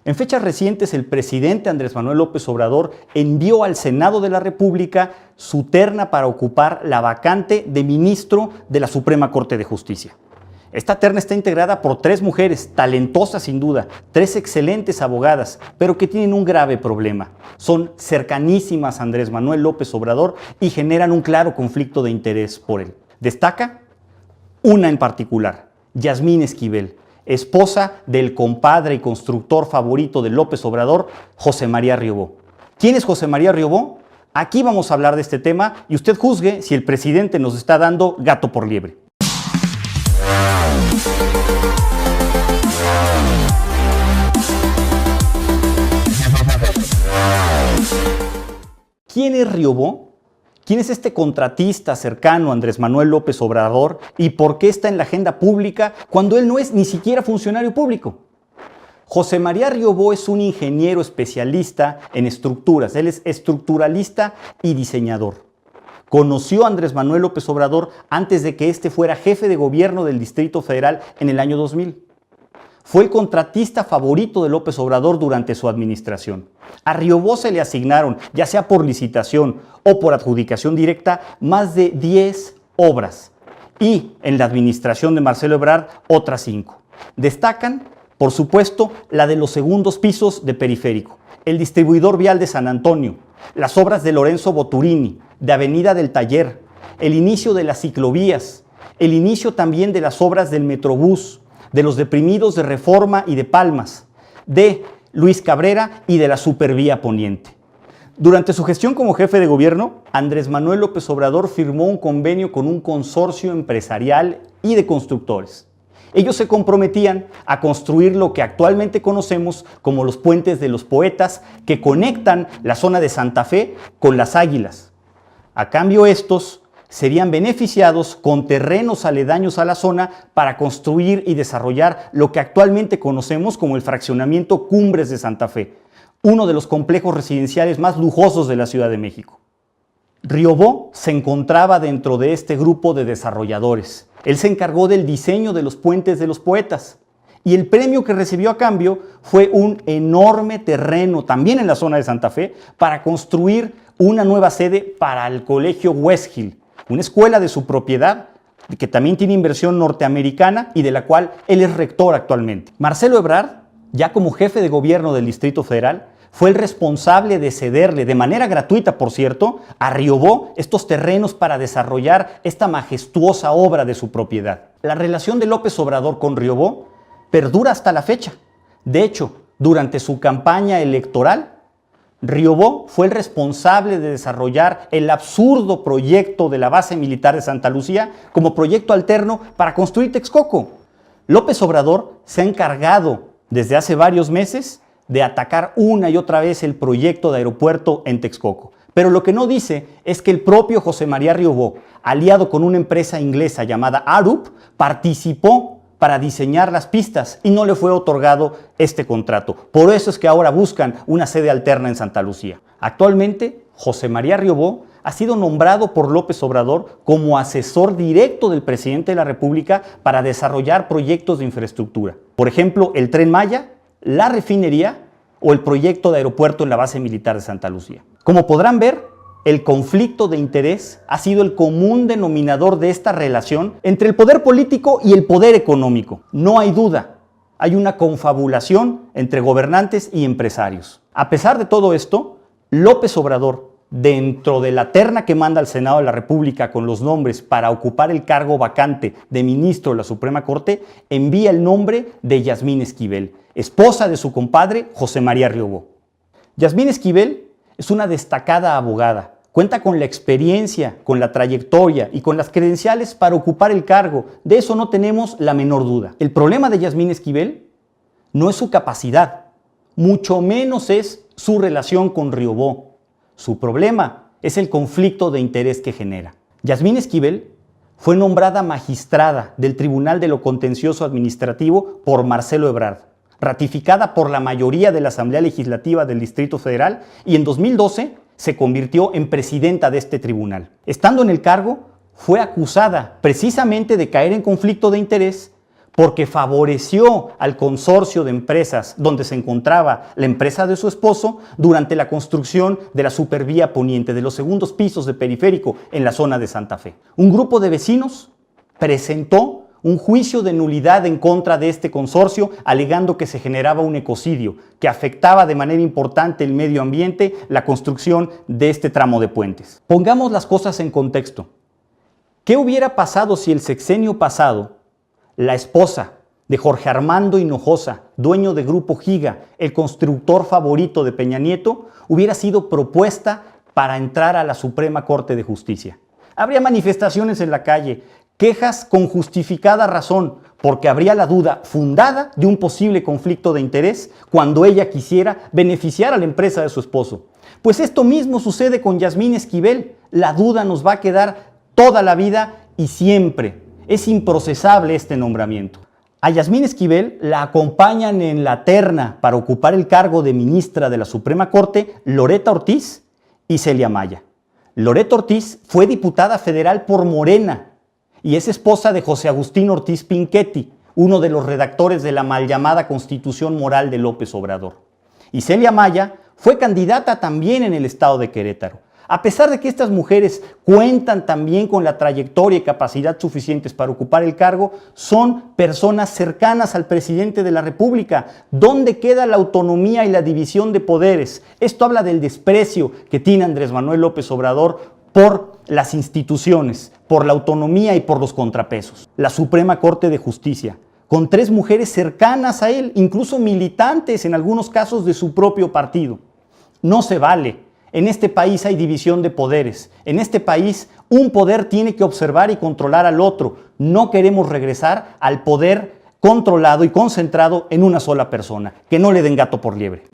En fechas recientes, el presidente Andrés Manuel López Obrador envió al Senado de la República su terna para ocupar la vacante de ministro de la Suprema Corte de Justicia. Esta terna está integrada por 3 mujeres, talentosas sin duda, 3 excelentes abogadas, pero que tienen un grave problema. Son cercanísimas a Andrés Manuel López Obrador y generan un claro conflicto de interés por él. Destaca una en particular, Yasmín Esquivel, esposa del compadre y constructor favorito de López Obrador, José María Riobó. ¿Quién es José María Riobó? Aquí vamos a hablar de este tema y usted juzgue si el presidente nos está dando gato por liebre. ¿Quién es Riobó? ¿Quién es este contratista cercano a Andrés Manuel López Obrador y por qué está en la agenda pública cuando él no es ni siquiera funcionario público? José María Riobó es un ingeniero especialista en estructuras. Él es estructuralista y diseñador. Conoció a Andrés Manuel López Obrador antes de que éste fuera jefe de gobierno del Distrito Federal en el año 2000. Fue el contratista favorito de López Obrador durante su administración. A Riobó se le asignaron, ya sea por licitación o por adjudicación directa, más de 10 obras. Y en la administración de Marcelo Ebrard, otras 5. Destacan, por supuesto, la de los segundos pisos de Periférico, el distribuidor vial de San Antonio, las obras de Lorenzo Boturini, de Avenida del Taller, el inicio de las ciclovías, el inicio también de las obras del Metrobús, de los deprimidos de Reforma y de Palmas, de Luis Cabrera y de la Supervía Poniente. Durante su gestión como jefe de gobierno, Andrés Manuel López Obrador firmó un convenio con un consorcio empresarial y de constructores. Ellos se comprometían a construir lo que actualmente conocemos como los puentes de los poetas que conectan la zona de Santa Fe con Las Águilas. A cambio, estos serían beneficiados con terrenos aledaños a la zona para construir y desarrollar lo que actualmente conocemos como el fraccionamiento Cumbres de Santa Fe, uno de los complejos residenciales más lujosos de la Ciudad de México. Riobó se encontraba dentro de este grupo de desarrolladores. Él se encargó del diseño de los puentes de los poetas y el premio que recibió a cambio fue un enorme terreno, también en la zona de Santa Fe, para construir una nueva sede para el Colegio West Hill, una escuela de su propiedad, que también tiene inversión norteamericana y de la cual él es rector actualmente. Marcelo Ebrard, ya como jefe de gobierno del Distrito Federal, fue el responsable de cederle, de manera gratuita por cierto, a Riobó estos terrenos para desarrollar esta majestuosa obra de su propiedad. La relación de López Obrador con Riobó perdura hasta la fecha. De hecho, durante su campaña electoral, Riobó fue el responsable de desarrollar el absurdo proyecto de la base militar de Santa Lucía como proyecto alterno para construir Texcoco. López Obrador se ha encargado desde hace varios meses de atacar una y otra vez el proyecto de aeropuerto en Texcoco. Pero lo que no dice es que el propio José María Riobó, aliado con una empresa inglesa llamada Arup, participó para diseñar las pistas y no le fue otorgado este contrato. Por eso es que ahora buscan una sede alterna en Santa Lucía. Actualmente, José María Riobó ha sido nombrado por López Obrador como asesor directo del presidente de la República para desarrollar proyectos de infraestructura. Por ejemplo, el Tren Maya, la refinería o el proyecto de aeropuerto en la base militar de Santa Lucía. Como podrán ver, el conflicto de interés ha sido el común denominador de esta relación entre el poder político y el poder económico. No hay duda, hay una confabulación entre gobernantes y empresarios. A pesar de todo esto, López Obrador, dentro de la terna que manda al Senado de la República con los nombres para ocupar el cargo vacante de ministro de la Suprema Corte, envía el nombre de Yasmín Esquivel, esposa de su compadre José María Riobó. Yasmín Esquivel es una destacada abogada, cuenta con la experiencia, con la trayectoria y con las credenciales para ocupar el cargo. De eso no tenemos la menor duda. El problema de Yasmín Esquivel no es su capacidad, mucho menos es su relación con Riobó. Su problema es el conflicto de interés que genera. Yasmín Esquivel fue nombrada magistrada del Tribunal de lo Contencioso Administrativo por Marcelo Ebrard, ratificada por la mayoría de la Asamblea Legislativa del Distrito Federal y en 2012 se convirtió en presidenta de este tribunal. Estando en el cargo, fue acusada precisamente de caer en conflicto de interés porque favoreció al consorcio de empresas donde se encontraba la empresa de su esposo durante la construcción de la supervía poniente, de los segundos pisos de Periférico en la zona de Santa Fe. Un grupo de vecinos presentó un juicio de nulidad en contra de este consorcio, alegando que se generaba un ecocidio, que afectaba de manera importante el medio ambiente, la construcción de este tramo de puentes. Pongamos las cosas en contexto. ¿Qué hubiera pasado si el sexenio pasado la esposa de Jorge Armando Hinojosa, dueño de Grupo Giga, el constructor favorito de Peña Nieto, hubiera sido propuesta para entrar a la Suprema Corte de Justicia? Habría manifestaciones en la calle, quejas con justificada razón, porque habría la duda fundada de un posible conflicto de interés cuando ella quisiera beneficiar a la empresa de su esposo. Pues esto mismo sucede con Yasmín Esquivel. La duda nos va a quedar toda la vida y siempre. Es improcesable este nombramiento. A Yasmín Esquivel la acompañan en la terna para ocupar el cargo de ministra de la Suprema Corte Loretta Ortiz y Celia Maya. Loretta Ortiz fue diputada federal por Morena y es esposa de José Agustín Ortiz Pinchetti, uno de los redactores de la mal llamada Constitución Moral de López Obrador. Y Celia Maya fue candidata también en el estado de Querétaro. A pesar de que estas mujeres cuentan también con la trayectoria y capacidad suficientes para ocupar el cargo, son personas cercanas al presidente de la República. ¿Dónde queda la autonomía y la división de poderes? Esto habla del desprecio que tiene Andrés Manuel López Obrador por las instituciones, por la autonomía y por los contrapesos. La Suprema Corte de Justicia, con 3 mujeres cercanas a él, incluso militantes en algunos casos de su propio partido. No se vale. En este país hay división de poderes. En este país un poder tiene que observar y controlar al otro. No queremos regresar al poder controlado y concentrado en una sola persona. Que no le den gato por liebre.